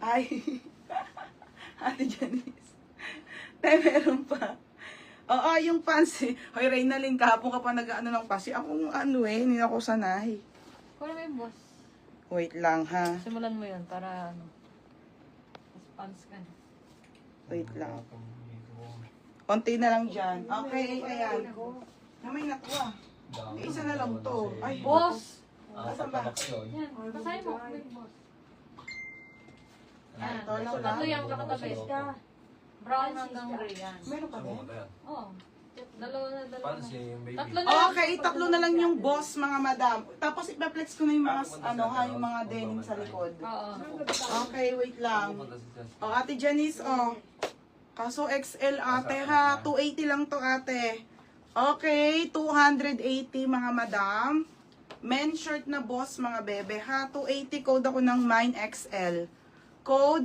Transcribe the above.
Ay. Ate Janice. Tay, meron pa. Oo, yung pants. Hoy, Reynalyn, kahapon ka pa nag-ano ng pants. Ako hindi ako sanay. Kunin mo yung boss. Wait lang, ha. Simulan mo yun para ano. Mas pants ka na. Wait lang. Konti na lang dyan. Okay, ayan. Namay na to, ah. Isa na lang to. Ay, Boss! Asan ba? Yan, basahin mo. May boss. Ay, Yan. ito lang lang. Tatlo yung kakatabi. Brown hanggang gray yan. Meron pa din? Oo. Dalawa na. Tatlo na. Okay, tatlo na lang yung boss, mga madam. Tapos ipa-flex ko na yung mga, yung mga denim sa likod. Oo. Okay, wait lang. Ate Janice, Kaso XL ate ha, 280 lang to ate. Okay, 280 mga madam. Men shirt na boss mga bebe ha, 280 code ako ng mine XL. Code